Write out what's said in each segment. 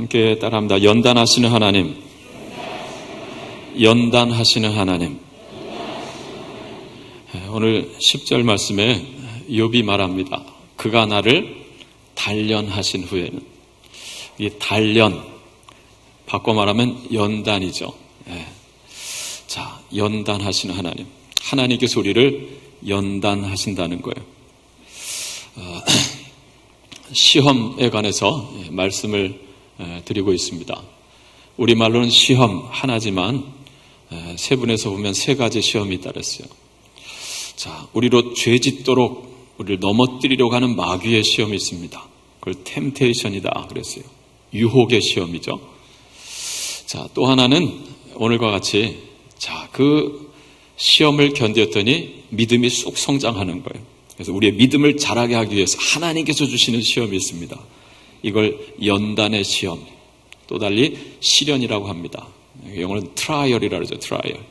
함께 따라합니다. 연단하시는 하나님, 연단하시는 하나님. 오늘 10절 말씀에 욥이 말합니다. 그가 나를 단련하신 후에는. 이 단련, 바꿔 말하면 연단이죠. 자, 연단하시는 하나님. 하나님께서 우리를 연단하신다는 거예요. 시험에 관해서 말씀을 드리고 있습니다. 우리말로는 시험 하나지만 세분에서 보면 세 가지 시험이 있다 그랬어요. 자, 우리로 죄짓도록 우리를 넘어뜨리려고 하는 마귀의 시험이 있습니다. 그걸 템테이션이다 그랬어요. 유혹의 시험이죠. 자, 또 하나는 오늘과 같이 그 시험을 견뎠더니 믿음이 쑥 성장하는 거예요. 그래서 우리의 믿음을 자라게 하기 위해서 하나님께서 주시는 시험이 있습니다. 이걸 연단의 시험, 또 달리 시련이라고 합니다. 영어로는 트라이얼이라고 하죠. 트라이얼.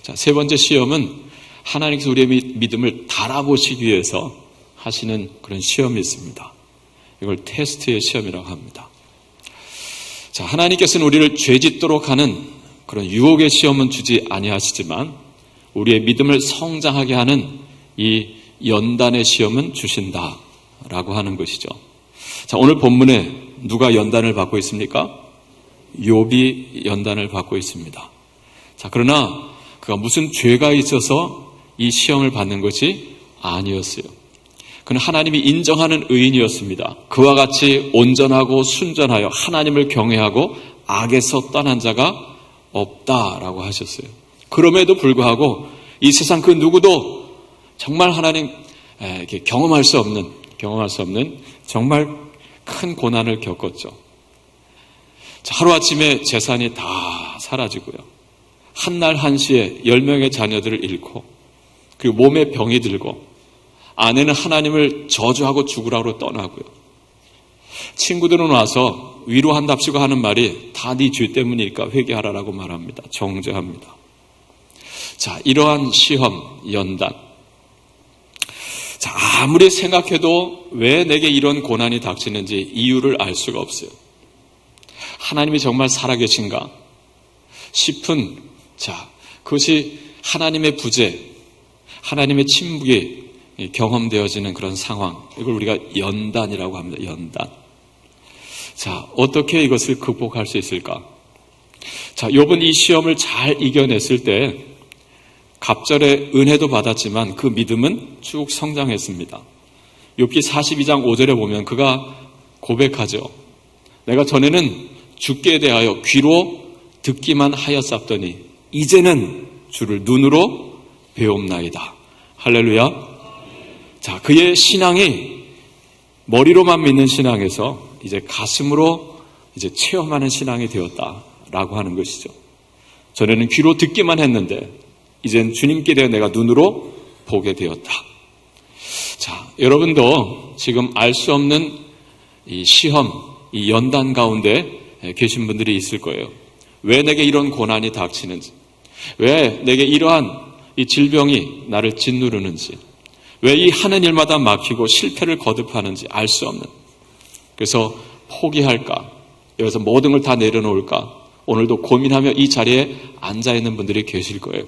자, 세 번째 시험은 하나님께서 우리의 믿음을 달아보시기 위해서 하시는 그런 시험이 있습니다. 이걸 테스트의 시험이라고 합니다. 자, 하나님께서는 우리를 죄짓도록 하는 그런 유혹의 시험은 주지 아니하시지만 우리의 믿음을 성장하게 하는 이 연단의 시험은 주신다라고 하는 것이죠. 자, 오늘 본문에 누가 연단을 받고 있습니까? 욥이 연단을 받고 있습니다. 자, 그러나 그가 무슨 죄가 있어서 이 시험을 받는 것이 아니었어요. 그는 하나님이 인정하는 의인이었습니다. 그와 같이 온전하고 순전하여 하나님을 경외하고 악에서 떠난 자가 없다라고 하셨어요. 그럼에도 불구하고 이 세상 그 누구도 정말 하나님 경험할 수 없는 정말 큰 고난을 겪었죠. 하루아침에 재산이 다 사라지고요. 한날 한시에 10명의 자녀들을 잃고 그리고 몸에 병이 들고 아내는 하나님을 저주하고 죽으라고 떠나고요. 친구들은 와서 위로한답시고 하는 말이 다 네 죄 때문이니까 회개하라라고 말합니다. 정죄합니다. 자, 이러한 시험, 연단. 자, 아무리 생각해도 왜 내게 이런 고난이 닥치는지 이유를 알 수가 없어요. 하나님이 정말 살아계신가 싶은, 자, 그것이 하나님의 부재, 하나님의 침묵이 경험되어지는 그런 상황. 이걸 우리가 연단이라고 합니다. 연단. 자, 어떻게 이것을 극복할 수 있을까? 자, 욥은 이 시험을 잘 이겨냈을 때 갑절의 은혜도 받았지만 그 믿음은 쭉 성장했습니다. 욥기 42장 5절에 보면 그가 고백하죠. 내가 전에는 주께 대하여 귀로 듣기만 하였사더니 이제는 주를 눈으로 배움나이다. 할렐루야. 자, 그의 신앙이 머리로만 믿는 신앙에서 이제 가슴으로 이제 체험하는 신앙이 되었다라고 하는 것이죠. 전에는 귀로 듣기만 했는데 이젠 주님께 대해 내가 눈으로 보게 되었다. 자, 여러분도 지금 알 수 없는 이 시험, 이 연단 가운데 계신 분들이 있을 거예요. 왜 내게 이런 고난이 닥치는지, 왜 내게 이러한 이 질병이 나를 짓누르는지, 왜 이 하는 일마다 막히고 실패를 거듭하는지 알 수 없는. 그래서 포기할까? 여기서 모든 걸 다 내려놓을까? 오늘도 고민하며 이 자리에 앉아있는 분들이 계실 거예요.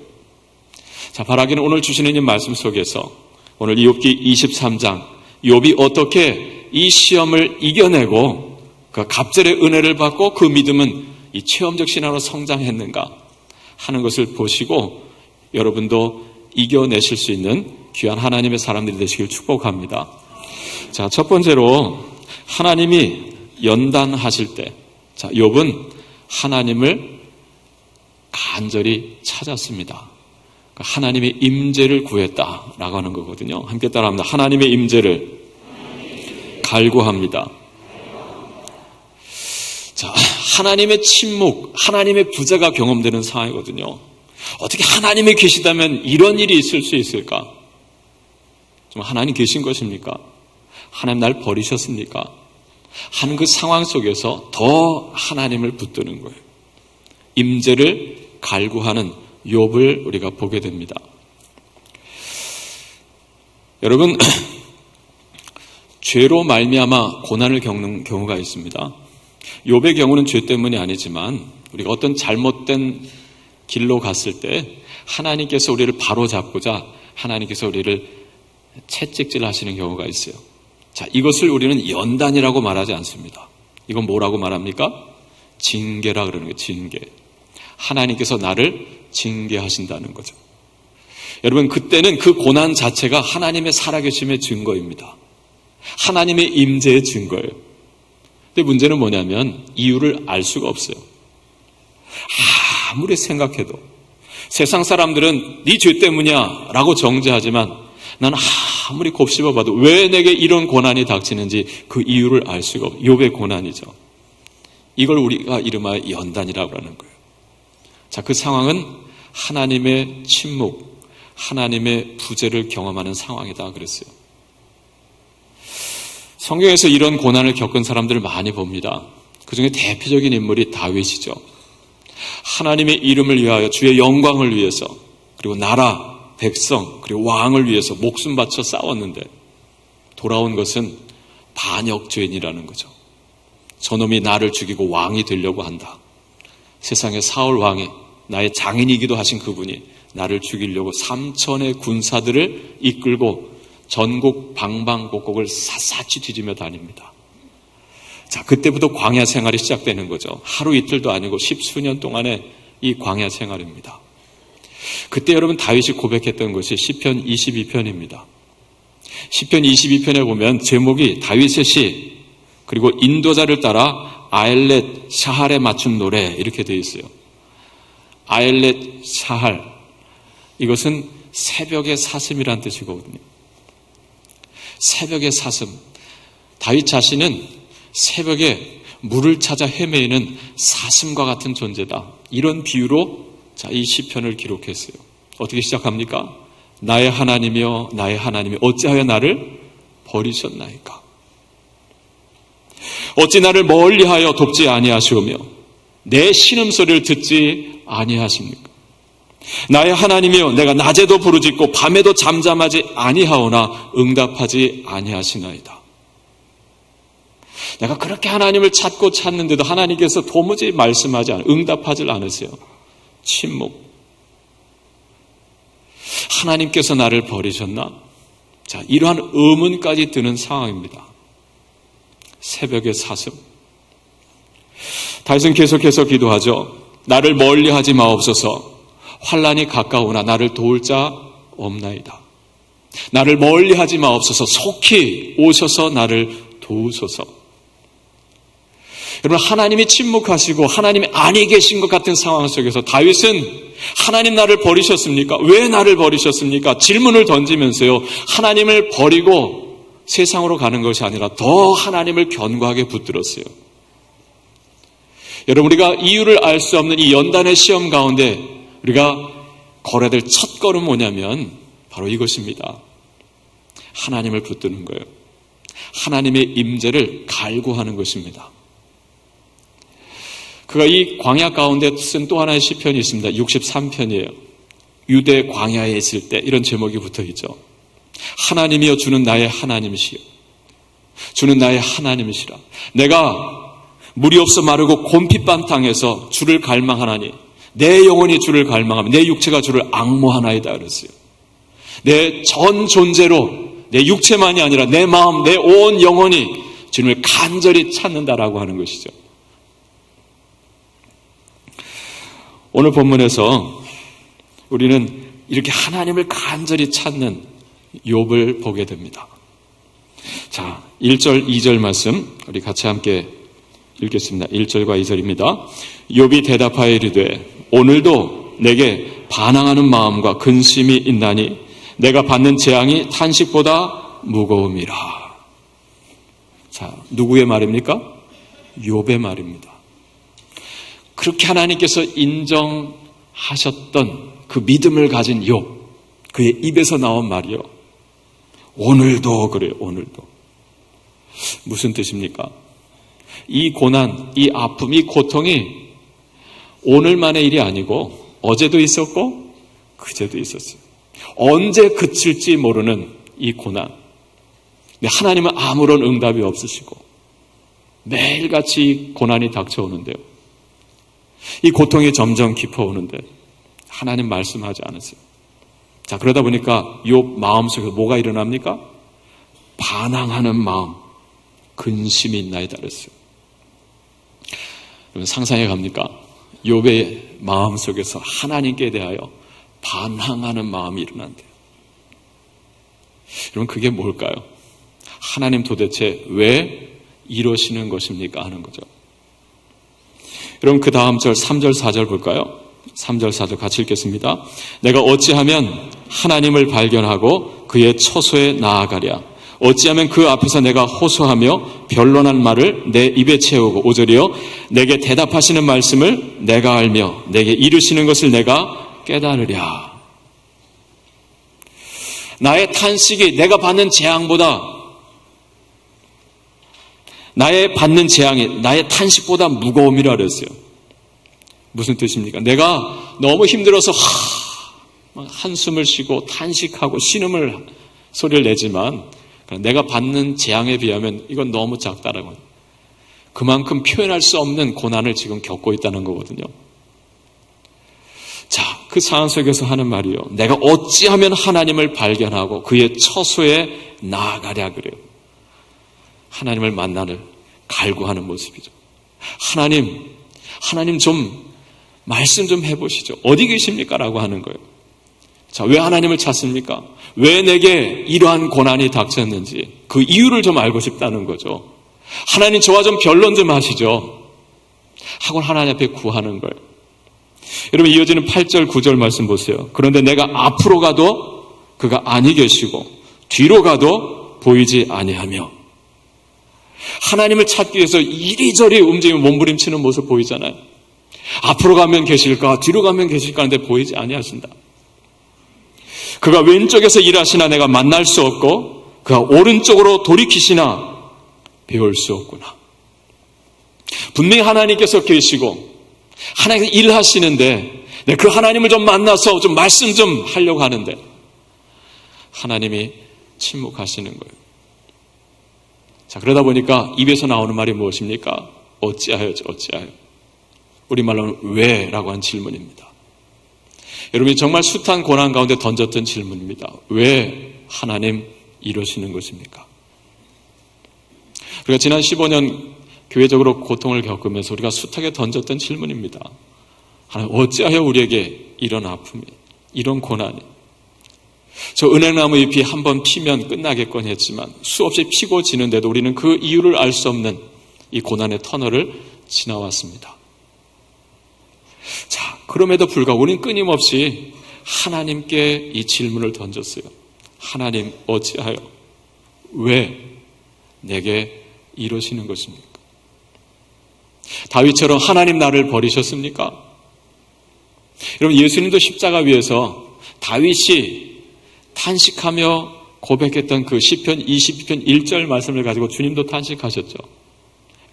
자, 바라기는 오늘 주시는 이 말씀 속에서 오늘 욥기 23장 욥이 어떻게 이 시험을 이겨내고 그 갑절의 은혜를 받고 그 믿음은 이 체험적 신앙으로 성장했는가 하는 것을 보시고 여러분도 이겨내실 수 있는 귀한 하나님의 사람들이 되시길 축복합니다. 자, 첫 번째로 하나님이 연단하실 때, 자, 욥은 하나님을 간절히 찾았습니다. 하나님의 임재를 구했다라고 하는 거거든요. 함께 따라합니다. 하나님의 임재를 갈구합니다. 자, 하나님의 침묵, 하나님의 부재가 경험되는 상황이거든요. 어떻게 하나님이 계시다면 이런 일이 있을 수 있을까? 좀 하나님 계신 것입니까? 하나님 날 버리셨습니까? 하는 그 상황 속에서 더 하나님을 붙드는 거예요. 임재를 갈구하는 욥을 우리가 보게 됩니다. 여러분, 죄로 말미암아 고난을 겪는 경우가 있습니다. 욥의 경우는 죄 때문이 아니지만 우리가 어떤 잘못된 길로 갔을 때 하나님께서 우리를 바로잡고자 하나님께서 우리를 채찍질 하시는 경우가 있어요. 자, 이것을 우리는 연단이라고 말하지 않습니다. 이건 뭐라고 말합니까? 징계라 그러는 거예요. 징계. 하나님께서 나를 징계하신다는 거죠. 여러분, 그때는 그 고난 자체가 하나님의 살아계심의 증거입니다. 하나님의 임재의 증거예요. 근데 문제는 뭐냐면 이유를 알 수가 없어요. 아무리 생각해도 세상 사람들은 네 죄 때문이야 라고 정죄하지만 난 아무리 곱씹어봐도 왜 내게 이런 고난이 닥치는지 그 이유를 알 수가 없어요. 욥의 고난이죠. 이걸 우리가 이름하여 연단이라고 하는 거예요. 자, 그 상황은 하나님의 침묵, 하나님의 부재를 경험하는 상황이다 그랬어요. 성경에서 이런 고난을 겪은 사람들을 많이 봅니다. 그 중에 대표적인 인물이 다윗이죠. 하나님의 이름을 위하여 주의 영광을 위해서 그리고 나라, 백성, 그리고 왕을 위해서 목숨 바쳐 싸웠는데 돌아온 것은 반역죄인이라는 거죠. 저놈이 나를 죽이고 왕이 되려고 한다. 세상의 사울 왕이 나의 장인이기도 하신 그분이 나를 죽이려고 3천의 군사들을 이끌고 전국 방방곡곡을 샅샅이 뒤지며 다닙니다. 자, 그때부터 광야 생활이 시작되는 거죠. 하루 이틀도 아니고 10수년 동안의 이 광야 생활입니다. 그때 여러분 다윗이 고백했던 것이 시편 22편입니다. 시편 22편에 보면 제목이 다윗의 시 그리고 인도자를 따라 아엘렛 샤할에 맞춘 노래 이렇게 되어 있어요. 아엘렛 샤할, 이것은 새벽의 사슴이란 뜻이거든요. 새벽의 사슴. 다윗 자신은 새벽에 물을 찾아 헤매이는 사슴과 같은 존재다. 이런 비유로 이 시편을 기록했어요. 어떻게 시작합니까? 나의 하나님이여 나의 하나님이 어찌하여 나를 버리셨나이까? 어찌 나를 멀리하여 돕지 아니하시오며 내 신음소리를 듣지 아니하십니까? 나의 하나님이여 내가 낮에도 부르짖고 밤에도 잠잠하지 아니하오나 응답하지 아니하시나이다. 내가 그렇게 하나님을 찾고 찾는데도 하나님께서 도무지 말씀하지 않으세요. 응답하지 않으세요. 침묵. 하나님께서 나를 버리셨나? 자, 이러한 의문까지 드는 상황입니다. 새벽의 사슴. 다윗은 계속해서 기도하죠. 나를 멀리하지 마옵소서. 환난이 가까우나 나를 도울 자 없나이다. 나를 멀리하지 마옵소서. 속히 오셔서 나를 도우소서. 여러분, 하나님이 침묵하시고 하나님이 아니 계신 것 같은 상황 속에서 다윗은 하나님 나를 버리셨습니까? 왜 나를 버리셨습니까? 질문을 던지면서요, 하나님을 버리고 세상으로 가는 것이 아니라 더 하나님을 견고하게 붙들었어요. 여러분, 우리가 이유를 알 수 없는 이 연단의 시험 가운데 우리가 걸어야 될 첫 걸음은 뭐냐면 바로 이것입니다. 하나님을 붙드는 거예요. 하나님의 임재를 갈구하는 것입니다. 그가 이 광야 가운데 쓴 또 하나의 시편이 있습니다. 63편이에요. 유대 광야에 있을 때 이런 제목이 붙어있죠. 하나님이여 주는 나의 하나님이시여 주는 나의 하나님이시라. 내가 물이 없어 마르고 곰핏반 땅에서 주를 갈망하나니 내 영혼이 주를 갈망하며 내 육체가 주를 앙모하나이다 그랬어요. 내 전 존재로 내 육체만이 아니라 내 마음, 내 온 영혼이 주님을 간절히 찾는다라고 하는 것이죠. 오늘 본문에서 우리는 이렇게 하나님을 간절히 찾는 욥을 보게 됩니다. 자, 1절, 2절 말씀 우리 같이 함께 읽겠습니다. 1절과 2절입니다. 욥이 대답하여 이르되 오늘도 내게 반항하는 마음과 근심이 있나니 내가 받는 재앙이 탄식보다 무거움이라. 자, 누구의 말입니까? 욥의 말입니다. 그렇게 하나님께서 인정하셨던 그 믿음을 가진 욥, 그의 입에서 나온 말이요. 오늘도 그래요. 오늘도. 무슨 뜻입니까? 이 고난, 이 아픔, 이 고통이 오늘만의 일이 아니고 어제도 있었고 그제도 있었어요. 언제 그칠지 모르는 이 고난. 근데 하나님은 아무런 응답이 없으시고 매일같이 고난이 닥쳐오는데요. 이 고통이 점점 깊어오는데 하나님 말씀하지 않으세요. 자, 그러다 보니까 욥 마음속에 뭐가 일어납니까? 반항하는 마음, 근심이 있나이다 그랬어요. 여러분 상상해 갑니까? 욥의 마음속에서 하나님께 대하여 반항하는 마음이 일어난대요. 여러분 그게 뭘까요? 하나님 도대체 왜 이러시는 것입니까? 하는 거죠. 여러분 그 다음 절 3절 4절 볼까요? 3절 4절 같이 읽겠습니다. 내가 어찌하면 하나님을 발견하고 그의 처소에 나아가랴. 어찌하면 그 앞에서 내가 호소하며 변론한 말을 내 입에 채우고 5절이요 내게 대답하시는 말씀을 내가 알며 내게 이루시는 것을 내가 깨달으랴. 나의 탄식이 내가 받는 재앙보다 나의 받는 재앙이 나의 탄식보다 무거움이라 그랬어요. 무슨 뜻입니까? 내가 너무 힘들어서 한숨을 쉬고 탄식하고 신음을 소리를 내지만 내가 받는 재앙에 비하면 이건 너무 작다라고. 그만큼 표현할 수 없는 고난을 지금 겪고 있다는 거거든요. 자, 그 상황 속에서 하는 말이요. 내가 어찌하면 하나님을 발견하고 그의 처소에 나아가랴 그래요. 하나님을 만나를 갈구하는 모습이죠. 하나님 좀 말씀 좀 해보시죠. 어디 계십니까? 라고 하는 거예요. 자, 왜 하나님을 찾습니까? 왜 내게 이러한 고난이 닥쳤는지 그 이유를 좀 알고 싶다는 거죠. 하나님 저와 좀 변론 좀 하시죠. 하고 하나님 앞에 구하는 거예요. 여러분 이어지는 8절 9절 말씀 보세요. 그런데 내가 앞으로 가도 그가 아니 계시고 뒤로 가도 보이지 아니하며. 하나님을 찾기 위해서 이리저리 움직이며 몸부림치는 모습 보이잖아요. 앞으로 가면 계실까 뒤로 가면 계실까 하는데 보이지 아니하신다. 그가 왼쪽에서 일하시나 내가 만날 수 없고 그가 오른쪽으로 돌이키시나 배울 수 없구나. 분명히 하나님께서 계시고 하나님께서 일하시는데 그 하나님을 좀 만나서 좀 말씀 좀 하려고 하는데 하나님이 침묵하시는 거예요. 자, 그러다 보니까 입에서 나오는 말이 무엇입니까? 어찌하여죠, 어찌하여. 우리말로는 왜라고 한 질문입니다. 여러분이 정말 숱한 고난 가운데 던졌던 질문입니다. 왜 하나님 이러시는 것입니까? 우리가 지난 15년 교회적으로 고통을 겪으면서 우리가 숱하게 던졌던 질문입니다. 하나님 어찌하여 우리에게 이런 아픔이, 이런 고난이. 저 은행나무 잎이 한번 피면 끝나겠건 했지만 수없이 피고 지는데도 우리는 그 이유를 알 수 없는 이 고난의 터널을 지나왔습니다. 자, 그럼에도 불구하고 우리는 끊임없이 하나님께 이 질문을 던졌어요. 하나님 어찌하여 왜 내게 이러시는 것입니까? 다윗처럼 하나님 나를 버리셨습니까? 여러분 예수님도 십자가 위에서 다윗이 탄식하며 고백했던 그 시편 22편 1절 말씀을 가지고 주님도 탄식하셨죠.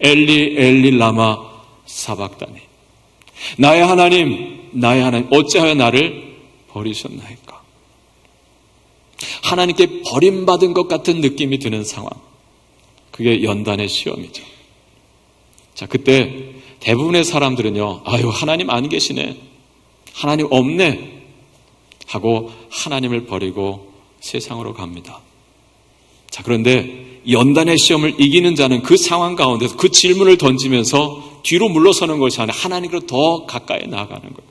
엘리 엘리 라마 사박다니. 나의 하나님 어찌하여 나를 버리셨나이까. 하나님께 버림받은 것 같은 느낌이 드는 상황. 그게 연단의 시험이죠. 자, 그때 대부분의 사람들은요, 아유 하나님 안 계시네, 하나님 없네 하고 하나님을 버리고 세상으로 갑니다. 자, 그런데 연단의 시험을 이기는 자는 그 상황 가운데서 그 질문을 던지면서 뒤로 물러서는 것이 아니라 하나님께로 더 가까이 나아가는 거예요.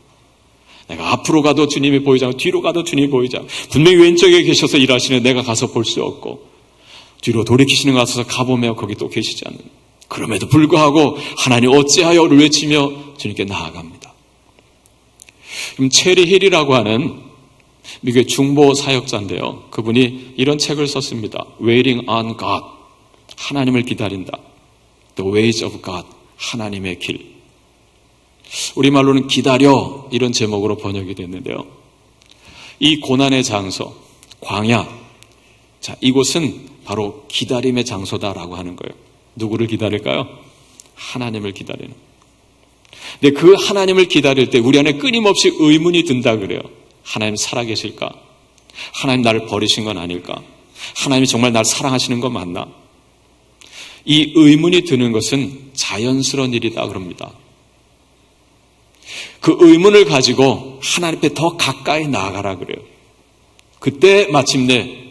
내가 앞으로 가도 주님이 보이지 않고 뒤로 가도 주님이 보이지 않고 분명히 왼쪽에 계셔서 일하시는 내가 가서 볼 수 없고 뒤로 돌이키시는 것 같아서 가보면 거기 또 계시지 않는, 그럼에도 불구하고 하나님 어찌하여를 외치며 주님께 나아갑니다. 그럼 체리 힐이라고 하는 미국의 중보 사역자인데요. 그분이 이런 책을 썼습니다. Waiting on God. 하나님을 기다린다. The ways of God. 하나님의 길. 우리말로는 기다려 이런 제목으로 번역이 됐는데요. 이 고난의 장소, 광야. 자, 이곳은 바로 기다림의 장소다라고 하는 거예요. 누구를 기다릴까요? 하나님을 기다리는. 근데 그 하나님을 기다릴 때 우리 안에 끊임없이 의문이 든다 그래요. 하나님 살아계실까? 하나님 나를 버리신 건 아닐까? 하나님이 정말 나를 사랑하시는 건 맞나? 이 의문이 드는 것은 자연스러운 일이다 그럽니다. 그 의문을 가지고 하나님 앞에 더 가까이 나아가라 그래요. 그때 마침내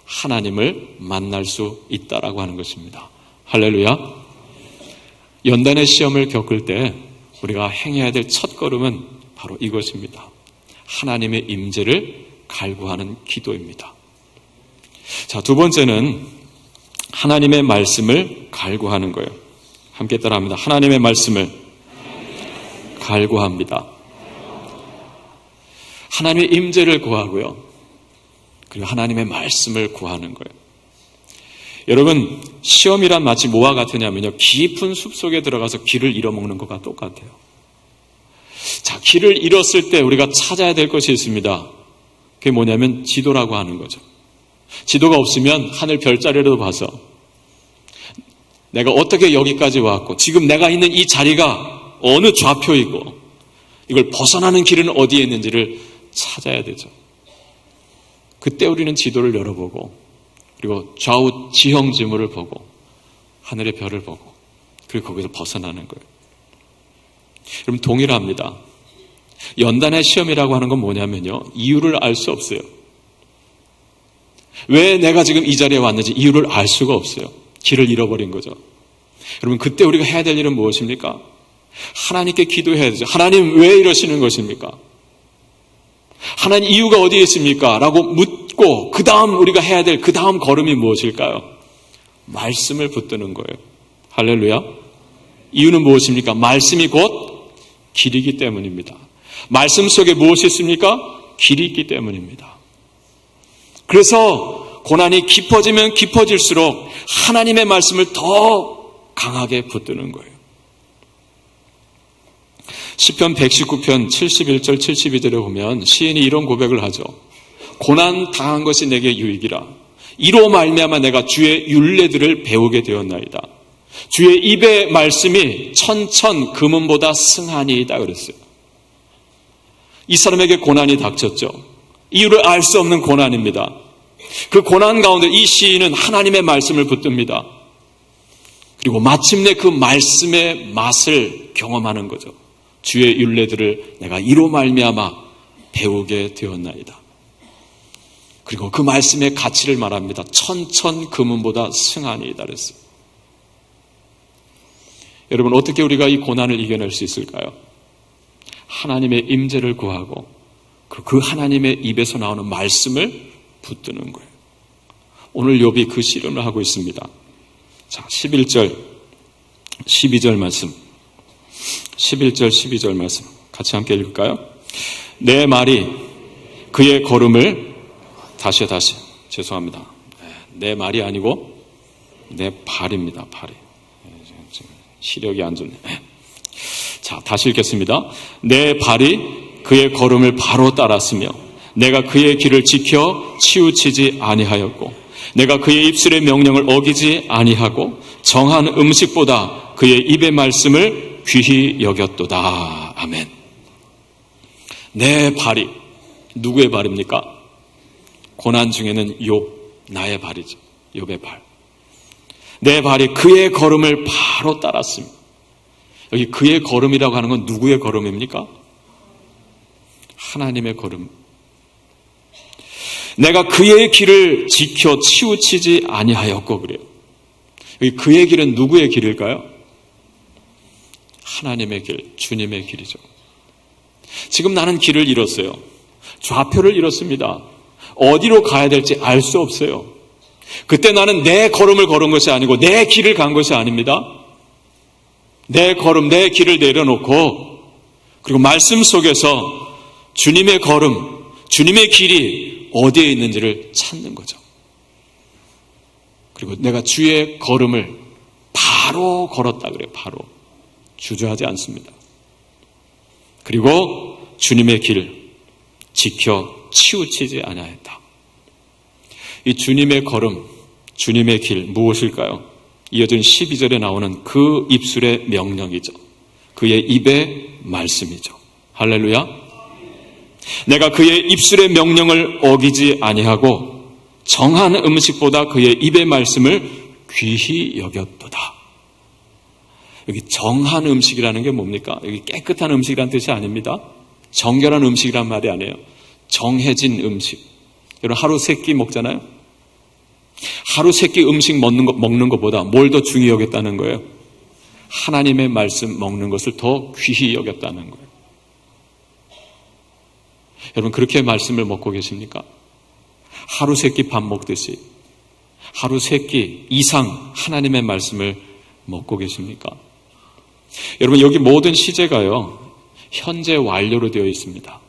하나님을 만날 수 있다라고 하는 것입니다. 할렐루야. 연단의 시험을 겪을 때 우리가 행해야 될 첫 걸음은 바로 이것입니다. 하나님의 임재를 갈구하는 기도입니다. 자, 두 번째는 하나님의 말씀을 갈구하는 거예요. 함께 따라합니다. 하나님의 말씀을 갈구합니다. 하나님의 임재를 구하고요. 그리고 하나님의 말씀을 구하는 거예요. 여러분, 시험이란 마치 뭐와 같으냐면요. 깊은 숲속에 들어가서 길을 잃어먹는 것과 똑같아요. 자, 길을 잃었을 때 우리가 찾아야 될 것이 있습니다. 그게 뭐냐면 지도라고 하는 거죠. 지도가 없으면 하늘 별자리라도 봐서 내가 어떻게 여기까지 왔고 지금 내가 있는 이 자리가 어느 좌표이고 이걸 벗어나는 길은 어디에 있는지를 찾아야 되죠. 그때 우리는 지도를 열어보고 그리고 좌우 지형 지물을 보고 하늘의 별을 보고 그리고 거기서 벗어나는 거예요. 여러분, 동일합니다. 연단의 시험이라고 하는 건 뭐냐면요. 이유를 알 수 없어요. 왜 내가 지금 이 자리에 왔는지 이유를 알 수가 없어요. 길을 잃어버린 거죠. 여러분, 그때 우리가 해야 될 일은 무엇입니까? 하나님께 기도해야 되죠. 하나님, 왜 이러시는 것입니까? 하나님, 이유가 어디에 있습니까? 라고 묻고 그 다음 우리가 해야 될 그 다음 걸음이 무엇일까요? 말씀을 붙드는 거예요. 할렐루야. 이유는 무엇입니까? 말씀이 곧 길이기 때문입니다. 말씀 속에 무엇이 있습니까? 길이 있기 때문입니다. 그래서 고난이 깊어지면 깊어질수록 하나님의 말씀을 더 강하게 붙드는 거예요. 시편 119편 71절 72절에 보면 시인이 이런 고백을 하죠. 고난 당한 것이 내게 유익이라. 이로 말미암아 내가 주의 율례들을 배우게 되었나이다. 주의 입의 말씀이 천천 금은보다 승하니이다 그랬어요. 이 사람에게 고난이 닥쳤죠. 이유를 알 수 없는 고난입니다. 그 고난 가운데 이 시인은 하나님의 말씀을 붙듭니다. 그리고 마침내 그 말씀의 맛을 경험하는 거죠. 주의 율례들을 내가 이로 말미암아 배우게 되었나이다. 그리고 그 말씀의 가치를 말합니다. 천천 금은보다 승하니이다 그랬어요. 여러분, 어떻게 우리가 이 고난을 이겨낼 수 있을까요? 하나님의 임재를 구하고 그 하나님의 입에서 나오는 말씀을 붙드는 거예요. 오늘 욥이 그 씨름을 하고 있습니다. 자, 11절, 12절 말씀. 11절, 12절 말씀. 같이 함께 읽을까요? 내 말이 그의 걸음을 다시. 죄송합니다. 내 말이 아니고 내 발입니다. 발이. 시력이 안 좋네. 자, 다시 읽겠습니다. 내 발이 그의 걸음을 바로 따랐으며 내가 그의 길을 지켜 치우치지 아니하였고 내가 그의 입술의 명령을 어기지 아니하고 정한 음식보다 그의 입의 말씀을 귀히 여겼도다. 아멘. 내 발이 누구의 발입니까? 고난 중에는 욥, 나의 발이죠. 욥의 발. 내 발이 그의 걸음을 바로 따랐습니다. 여기 그의 걸음이라고 하는 건 누구의 걸음입니까? 하나님의 걸음. 내가 그의 길을 지켜 치우치지 아니하였고 그래요. 여기 그의 길은 누구의 길일까요? 하나님의 길, 주님의 길이죠. 지금 나는 길을 잃었어요. 좌표를 잃었습니다. 어디로 가야 될지 알 수 없어요. 그때 나는 내 걸음을 걸은 것이 아니고 내 길을 간 것이 아닙니다. 내 걸음, 내 길을 내려놓고 그리고 말씀 속에서 주님의 걸음, 주님의 길이 어디에 있는지를 찾는 거죠. 그리고 내가 주의 걸음을 바로 걸었다 그래요. 바로. 주저하지 않습니다. 그리고 주님의 길 지켜 치우치지 아니하였다. 이 주님의 걸음, 주님의 길 무엇일까요? 이어진 12절에 나오는 그 입술의 명령이죠. 그의 입의 말씀이죠. 할렐루야. 내가 그의 입술의 명령을 어기지 아니하고 정한 음식보다 그의 입의 말씀을 귀히 여겼도다. 여기 정한 음식이라는 게 뭡니까? 여기 깨끗한 음식이라는 뜻이 아닙니다. 정결한 음식이란 말이 아니에요. 정해진 음식. 여러분 하루 3끼 먹잖아요. 하루 3끼 음식 먹는 것보다 뭘 더 중히 여겼다는 거예요? 하나님의 말씀 먹는 것을 더 귀히 여겼다는 거예요. 여러분 그렇게 말씀을 먹고 계십니까? 하루 3끼 밥 먹듯이 하루 3끼 이상 하나님의 말씀을 먹고 계십니까? 여러분 여기 모든 시제가요 현재 완료로 되어 있습니다.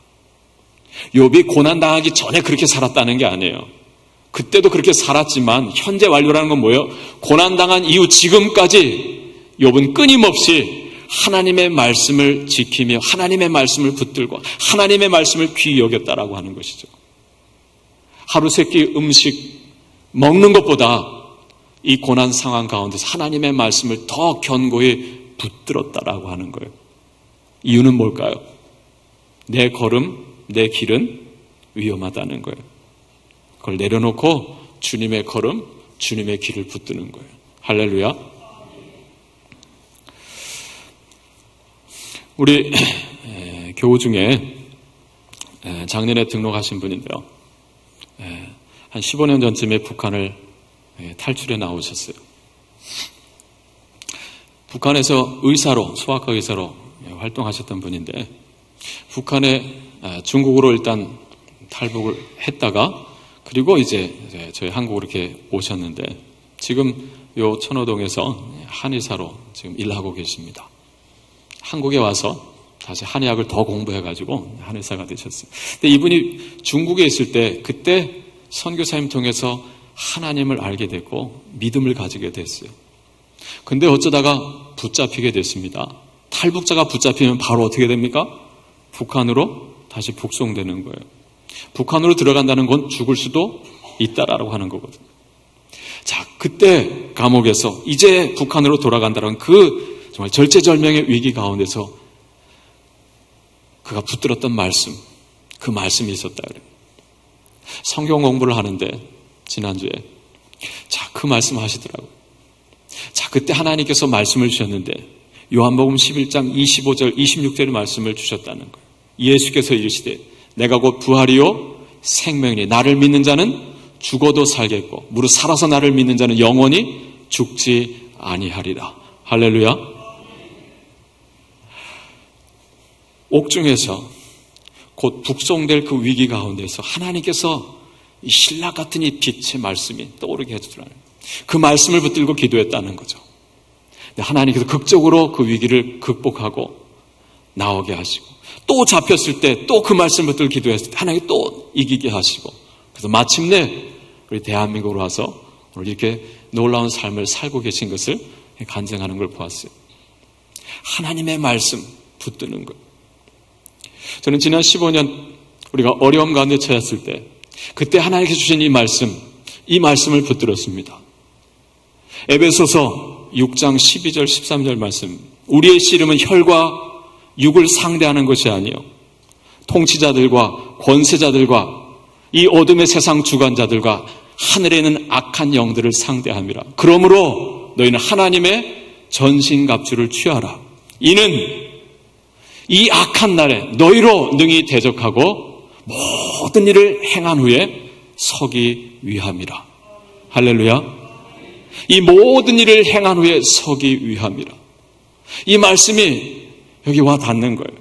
욥이 고난당하기 전에 그렇게 살았다는 게 아니에요. 그때도 그렇게 살았지만 현재 완료라는 건 뭐예요? 고난당한 이후 지금까지 욥은 끊임없이 하나님의 말씀을 지키며 하나님의 말씀을 붙들고 하나님의 말씀을 귀히 여겼다라고 하는 것이죠. 하루 3끼 음식 먹는 것보다 이 고난 상황 가운데서 하나님의 말씀을 더 견고히 붙들었다라고 하는 거예요. 이유는 뭘까요? 내 걸음, 내 길은 위험하다는 거예요. 그걸 내려놓고 주님의 걸음, 주님의 길을 붙드는 거예요. 할렐루야. 우리 교우 중에 작년에 등록하신 분인데요. 한 15년 전쯤에 북한을 탈출해 나오셨어요. 북한에서 의사로, 소아과 의사로 활동하셨던 분인데 북한에 중국으로 일단 탈북을 했다가 그리고 이제 저희 한국으로 이렇게 오셨는데 지금 요 천호동에서 한의사로 지금 일하고 계십니다. 한국에 와서 다시 한의학을 더 공부해가지고 한의사가 되셨어요. 근데 이분이 중국에 있을 때 그때 선교사님 통해서 하나님을 알게 됐고 믿음을 가지게 됐어요. 근데 어쩌다가 붙잡히게 됐습니다. 탈북자가 붙잡히면 바로 어떻게 됩니까? 북한으로 다시 북송되는 거예요. 북한으로 들어간다는 건 죽을 수도 있다라고 하는 거거든요. 자, 그때 감옥에서 이제 북한으로 돌아간다는 그 정말 절체절명의 위기 가운데서 그가 붙들었던 말씀, 그 말씀이 있었다 그래요. 성경 공부를 하는데 지난주에 자, 그 말씀 하시더라고요. 자, 그때 하나님께서 말씀을 주셨는데 요한복음 11장 25절 26절의 말씀을 주셨다는 거예요. 예수께서 이르시되 내가 곧 부활이요 생명이니 나를 믿는 자는 죽어도 살겠고 무릇 살아서 나를 믿는 자는 영원히 죽지 아니하리라. 할렐루야. 옥중에서 곧 북송될 그 위기 가운데서 하나님께서 이 신라 같은 이 빛의 말씀이 떠오르게 해주더라고요. 그 말씀을 붙들고 기도했다는 거죠. 하나님께서 극적으로 그 위기를 극복하고 나오게 하시고 또 잡혔을 때 또 그 말씀을 붙들고 기도했을 때 하나님이 또 이기게 하시고 그래서 마침내 우리 대한민국으로 와서 오늘 이렇게 놀라운 삶을 살고 계신 것을 간증하는 걸 보았어요. 하나님의 말씀 붙드는 것. 저는 지난 15년 우리가 어려움 가운데 처했을 때 그때 하나님께서 주신 이 말씀을 붙들었습니다. 에베소서 6장 12절 13절 말씀. 우리의 씨름은 혈과 육을 상대하는 것이 아니요 통치자들과 권세자들과 이 어둠의 세상 주관자들과 하늘에 있는 악한 영들을 상대함이라. 그러므로 너희는 하나님의 전신갑주를 취하라. 이는 이 악한 날에 너희로 능히 대적하고 모든 일을 행한 후에 서기 위함이라. 할렐루야. 이 모든 일을 행한 후에 서기 위함이라. 이 말씀이 여기 와 닿는 거예요.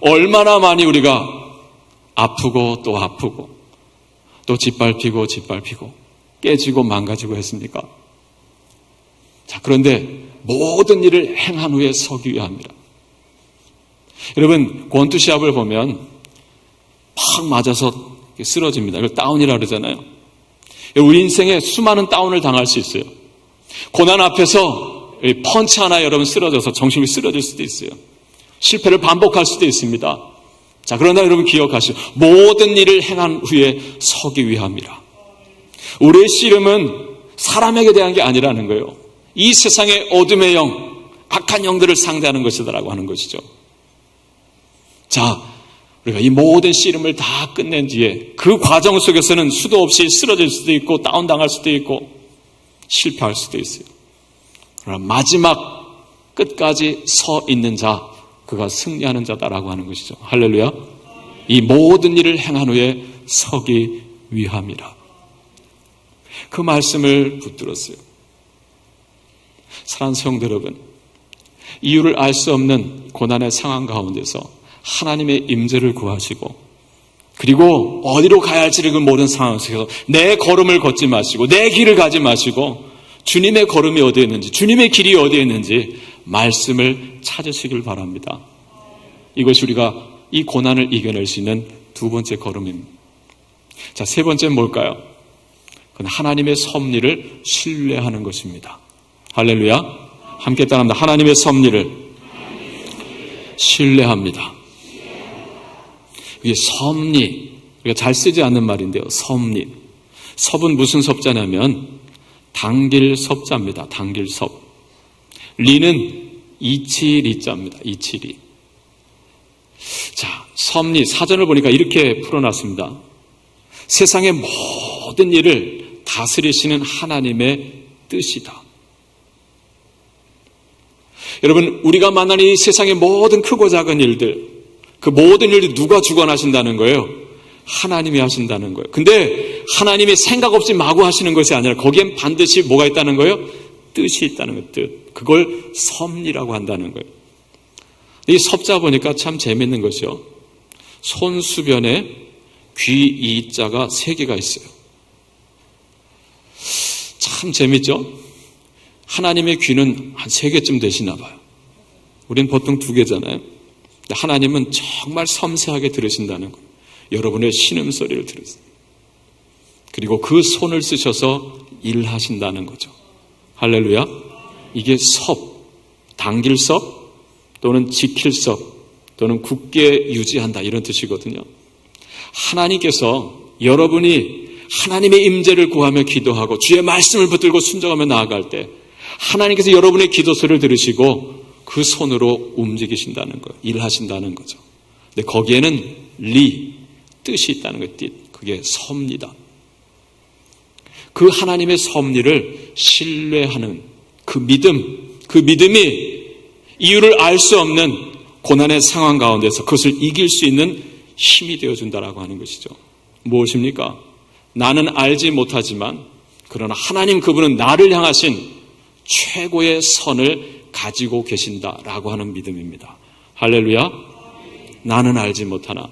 얼마나 많이 우리가 아프고 또 아프고 또 짓밟히고 깨지고 망가지고 했습니까? 자, 그런데 모든 일을 행한 후에 서기 위함이라. 여러분, 권투시합을 보면 팍 맞아서 쓰러집니다. 이걸 다운이라고 그러잖아요. 우리 인생에 수많은 다운을 당할 수 있어요. 고난 앞에서 펀치 하나 여러분 쓰러져서 정신이 쓰러질 수도 있어요. 실패를 반복할 수도 있습니다. 자, 그러나 여러분 기억하시오. 모든 일을 행한 후에 서기 위함이라. 우리의 씨름은 사람에게 대한 게 아니라는 거예요. 이 세상의 어둠의 영, 악한 영들을 상대하는 것이다라고 하는 것이죠. 자, 우리가 이 모든 씨름을 다 끝낸 뒤에 그 과정 속에서는 수도 없이 쓰러질 수도 있고 다운당할 수도 있고 실패할 수도 있어요. 그러나 마지막 끝까지 서 있는 자, 그가 승리하는 자다라고 하는 것이죠. 할렐루야. 이 모든 일을 행한 후에 서기 위함이라. 그 말씀을 붙들었어요. 사랑하는 성도 여러분, 이유를 알 수 없는 고난의 상황 가운데서 하나님의 임재를 구하시고, 그리고 어디로 가야 할지를 모르는 상황 속에서 내 걸음을 걷지 마시고 내 길을 가지 마시고 주님의 걸음이 어디에 있는지, 주님의 길이 어디에 있는지 말씀을 찾으시길 바랍니다. 이것이 우리가 이 고난을 이겨낼 수 있는 두 번째 걸음입니다. 자, 세 번째는 뭘까요? 그건 하나님의 섭리를 신뢰하는 것입니다. 할렐루야. 함께 따라합니다. 하나님의 섭리를 신뢰합니다. 이게 섭리, 우리가 잘 쓰지 않는 말인데요. 섭리. 섭은 무슨 섭자냐면 당길 섭자입니다. 당길 섭. 리는 이치리자입니다. 이치리. 자, 섭리 사전을 보니까 이렇게 풀어놨습니다. 세상의 모든 일을 다스리시는 하나님의 뜻이다. 여러분, 우리가 만나는 이 세상의 모든 크고 작은 일들, 그 모든 일들 누가 주관하신다는 거예요? 하나님이 하신다는 거예요. 근데 하나님이 생각 없이 마구 하시는 것이 아니라 거기엔 반드시 뭐가 있다는 거예요? 뜻이 있다는 거예요. 뜻. 그걸 섭리라고 한다는 거예요. 이 섭자 보니까 참 재밌는 것이요. 손수변에 귀 이자가 3개가 있어요. 참 재밌죠? 하나님의 귀는 한 3개쯤 되시나 봐요. 우린 보통 2개잖아요. 하나님은 정말 섬세하게 들으신다는 거예요. 여러분의 신음소리를 들으세요. 그리고 그 손을 쓰셔서 일하신다는 거죠. 할렐루야. 이게 섭, 당길 섭 또는 지킬 섭 또는 굳게 유지한다, 이런 뜻이거든요. 하나님께서 여러분이 하나님의 임재를 구하며 기도하고 주의 말씀을 붙들고 순종하며 나아갈 때 하나님께서 여러분의 기도 소리를 들으시고 그 손으로 움직이신다는 거예요. 일하신다는 거죠. 근데 거기에는 뜻이 있다는 거예요. 뜻. 그게 섭리다. 그 하나님의 섭리를 신뢰하는 그 믿음이 이유를 알 수 없는 고난의 상황 가운데서 그것을 이길 수 있는 힘이 되어준다라고 하는 것이죠. 무엇입니까? 나는 알지 못하지만 그러나 하나님, 그분은 나를 향하신 최고의 선을 가지고 계신다라고 하는 믿음입니다. 할렐루야. 나는 알지 못하나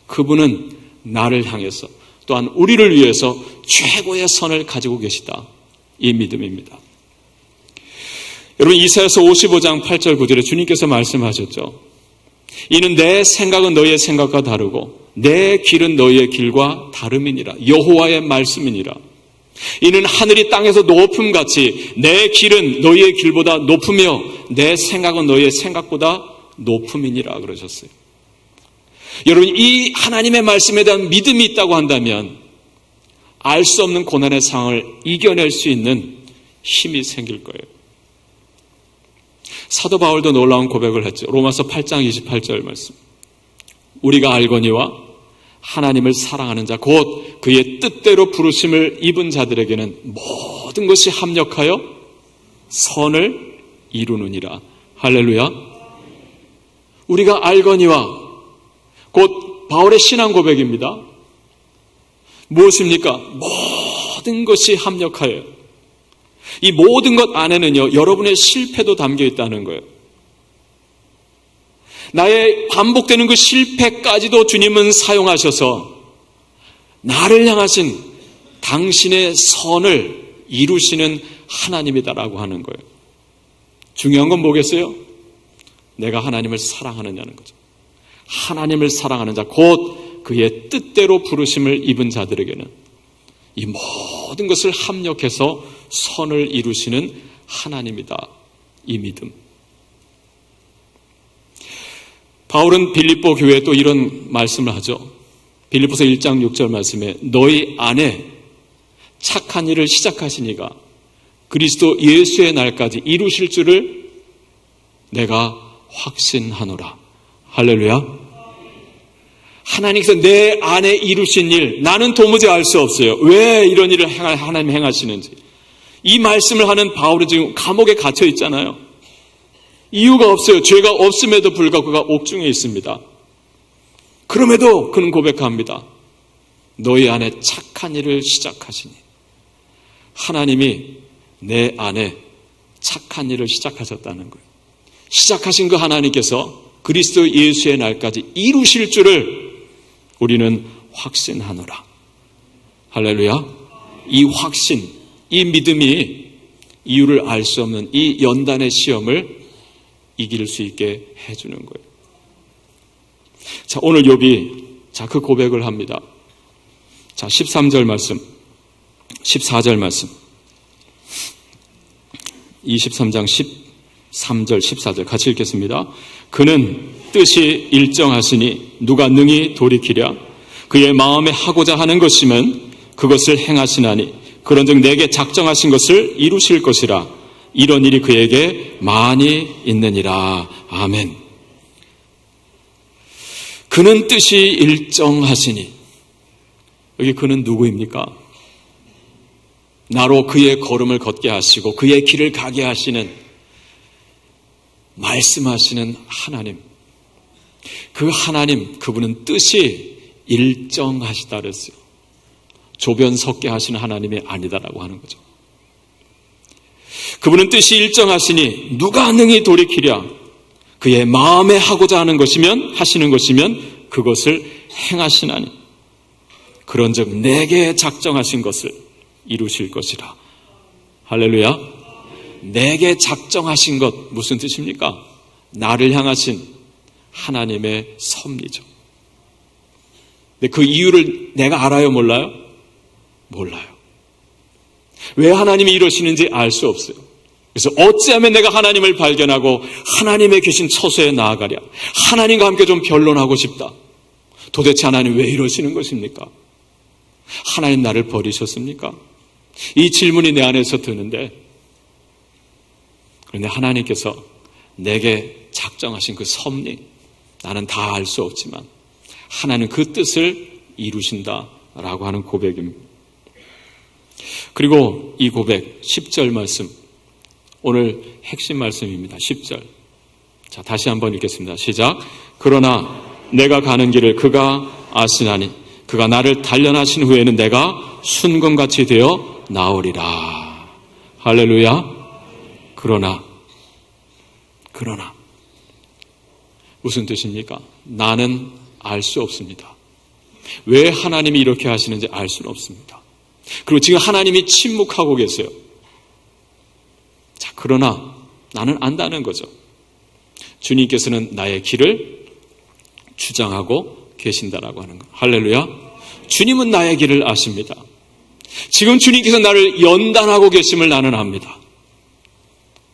그분은 나를 향해서 또한 우리를 위해서 최고의 선을 가지고 계시다, 이 믿음입니다. 여러분, 이사야서 55장 8절 9절에 주님께서 말씀하셨죠. 이는 내 생각은 너희의 생각과 다르고 내 길은 너희의 길과 다름이니라. 여호와의 말씀이니라. 이는 하늘이 땅에서 높음같이 내 길은 너희의 길보다 높으며 내 생각은 너희의 생각보다 높음이니라 그러셨어요. 여러분, 이 하나님의 말씀에 대한 믿음이 있다고 한다면 알 수 없는 고난의 상황을 이겨낼 수 있는 힘이 생길 거예요. 사도 바울도 놀라운 고백을 했죠. 로마서 8장 28절 말씀. 우리가 알거니와 하나님을 사랑하는 자 곧 그의 뜻대로 부르심을 입은 자들에게는 모든 것이 합력하여 선을 이루느니라. 할렐루야. 우리가 알거니와 곧 바울의 신앙 고백입니다. 무엇입니까? 모든 것이 합력하여. 이 모든 것 안에는요, 여러분의 실패도 담겨 있다는 거예요. 나의 반복되는 그 실패까지도 주님은 사용하셔서 나를 향하신 당신의 선을 이루시는 하나님이다라고 하는 거예요. 중요한 건 뭐겠어요? 내가 하나님을 사랑하느냐는 거죠. 하나님을 사랑하는 자, 곧 그의 뜻대로 부르심을 입은 자들에게는 이 모든 것을 합력해서 선을 이루시는 하나님이다, 이 믿음. 바울은 빌립보 교회에 또 이런 말씀을 하죠. 빌립보서 1장 6절 말씀에 너희 안에 착한 일을 시작하시니가 그리스도 예수의 날까지 이루실 줄을 내가 확신하노라. 할렐루야. 하나님께서 내 안에 이루신 일, 나는 도무지 알 수 없어요. 왜 이런 일을 하나님 행하시는지. 이 말씀을 하는 바울이 지금 감옥에 갇혀 있잖아요. 이유가 없어요. 죄가 없음에도 불구하고 그가 옥중에 있습니다. 그럼에도 그는 고백합니다. 너희 안에 착한 일을 시작하시니. 하나님이 내 안에 착한 일을 시작하셨다는 거예요. 시작하신 그 하나님께서 그리스도 예수의 날까지 이루실 줄을 우리는 확신하노라. 할렐루야. 이 확신, 이 믿음이 이유를 알 수 없는 이 연단의 시험을 이길 수 있게 해주는 거예요. 자, 오늘 욥이 그 고백을 합니다. 자, 13절 말씀, 14절 말씀, 23장 13절, 14절 같이 읽겠습니다. 그는 뜻이 일정하시니 누가 능히 돌이키랴. 그의 마음에 하고자 하는 것이면 그것을 행하시나니 그런즉 내게 작정하신 것을 이루실 것이라. 이런 일이 그에게 많이 있느니라. 아멘. 그는 뜻이 일정하시니, 여기 그는 누구입니까? 나로 그의 걸음을 걷게 하시고 그의 길을 가게 하시는, 말씀하시는 하나님. 그 하나님, 그분은 뜻이 일정하시다 그랬어요. 조변 섞게 하시는 하나님이 아니다라고 하는 거죠. 그분은 뜻이 일정하시니 누가 능히 돌이키랴. 그의 마음에 하고자 하는 것이면, 하시는 것이면 그것을 행하시나니 그런즉 내게 작정하신 것을 이루실 것이라. 할렐루야. 내게 작정하신 것, 무슨 뜻입니까? 나를 향하신 하나님의 섭리죠. 근데 그 이유를 내가 알아요, 몰라요? 몰라요. 왜 하나님이 이러시는지 알 수 없어요. 그래서 어찌하면 내가 하나님을 발견하고 하나님의 계신 처소에 나아가랴. 하나님과 함께 좀 변론하고 싶다. 도대체 하나님 왜 이러시는 것입니까? 하나님 나를 버리셨습니까? 이 질문이 내 안에서 드는데, 그런데 하나님께서 내게 작정하신 그 섭리, 나는 다 알 수 없지만 하나님 그 뜻을 이루신다라고 하는 고백입니다. 그리고 이 고백 10절 말씀, 오늘 핵심 말씀입니다. 10절. 자, 다시 한번 읽겠습니다. 시작. 그러나 내가 가는 길을 그가 아시나니 그가 나를 단련하신 후에는 내가 순금같이 되어 나오리라. 할렐루야. 그러나 무슨 뜻입니까? 나는 알 수 없습니다. 왜 하나님이 이렇게 하시는지 알 수는 없습니다. 그리고 지금 하나님이 침묵하고 계세요. 자, 그러나 나는 안다는 거죠. 주님께서는 나의 길을 주장하고 계신다라고 하는 거. 할렐루야. 주님은 나의 길을 아십니다. 지금 주님께서 나를 연단하고 계심을 나는 압니다.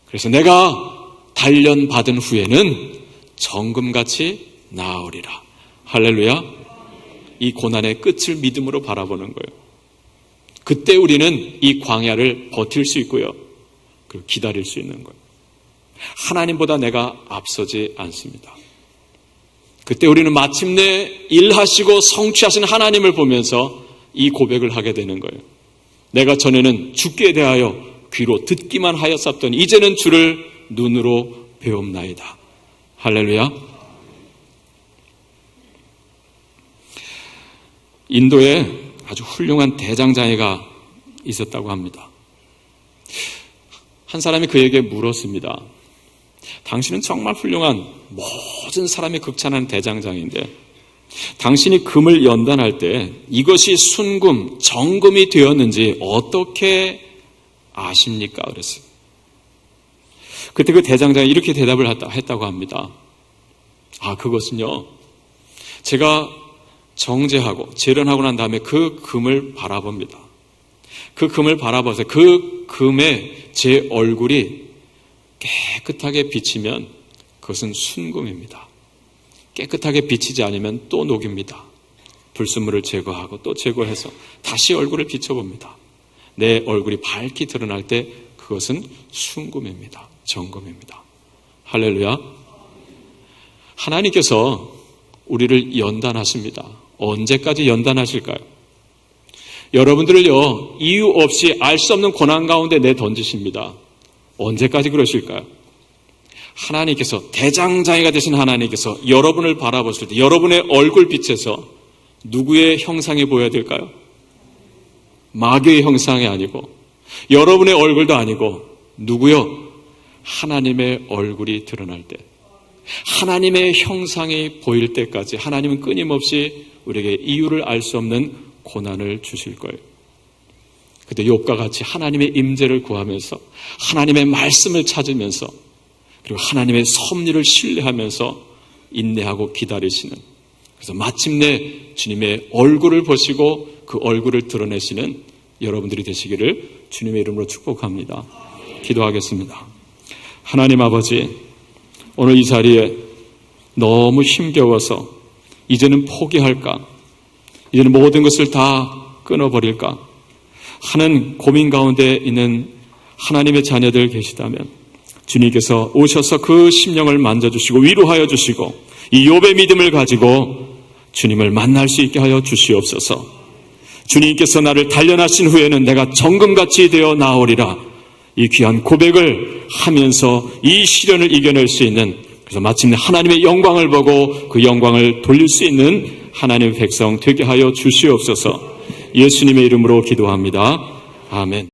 그래서 내가 단련받은 후에는 정금같이 나으리라. 할렐루야. 이 고난의 끝을 믿음으로 바라보는 거예요. 그때 우리는 이 광야를 버틸 수 있고요. 그리고 기다릴 수 있는 거예요. 하나님보다 내가 앞서지 않습니다. 그때 우리는 마침내 일하시고 성취하신 하나님을 보면서 이 고백을 하게 되는 거예요. 내가 전에는 주께 대하여 귀로 듣기만 하였었더니 이제는 주를 눈으로 배움나이다. 할렐루야. 인도에 아주 훌륭한 대장장이가 있었다고 합니다. 한 사람이 그에게 물었습니다. 당신은 정말 훌륭한 모든 사람이 극찬하는 대장장인데 당신이 금을 연단할 때 이것이 순금, 정금이 되었는지 어떻게 아십니까? 그랬어요. 그때 그 대장장이 이렇게 대답을 했다고 합니다. 그것은요, 제가 정제하고 재련하고 난 다음에 그 금을 바라봅니다. 그 금을 바라봐서 그 금에 제 얼굴이 깨끗하게 비치면 그것은 순금입니다. 깨끗하게 비치지 않으면 또 녹입니다. 불순물을 제거하고 또 제거해서 다시 얼굴을 비춰봅니다. 내 얼굴이 밝게 드러날 때 그것은 순금입니다. 정금입니다. 할렐루야. 하나님께서 우리를 연단하십니다. 언제까지 연단하실까요? 여러분들을요, 이유 없이 알 수 없는 고난 가운데 내던지십니다. 언제까지 그러실까요? 하나님께서, 대장장이가 되신 하나님께서 여러분을 바라보실 때 여러분의 얼굴빛에서 누구의 형상이 보여야 될까요? 마귀의 형상이 아니고, 여러분의 얼굴도 아니고, 누구요? 하나님의 얼굴이 드러날 때, 하나님의 형상이 보일 때까지 하나님은 끊임없이 우리에게 이유를 알 수 없는 고난을 주실 거예요. 그때 욥과 같이 하나님의 임재를 구하면서, 하나님의 말씀을 찾으면서, 그리고 하나님의 섭리를 신뢰하면서 인내하고 기다리시는, 그래서 마침내 주님의 얼굴을 보시고 그 얼굴을 드러내시는 여러분들이 되시기를 주님의 이름으로 축복합니다. 기도하겠습니다. 하나님 아버지, 오늘 이 자리에 너무 힘겨워서 이제는 포기할까, 이제는 모든 것을 다 끊어버릴까 하는 고민 가운데 있는 하나님의 자녀들 계시다면 주님께서 오셔서 그 심령을 만져주시고 위로하여 주시고 이 욥의 믿음을 가지고 주님을 만날 수 있게 하여 주시옵소서. 주님께서 나를 단련하신 후에는 내가 정금같이 되어 나오리라, 이 귀한 고백을 하면서 이 시련을 이겨낼 수 있는, 그래서 마침내 하나님의 영광을 보고 그 영광을 돌릴 수 있는 하나님의 백성 되게 하여 주시옵소서. 예수님의 이름으로 기도합니다. 아멘.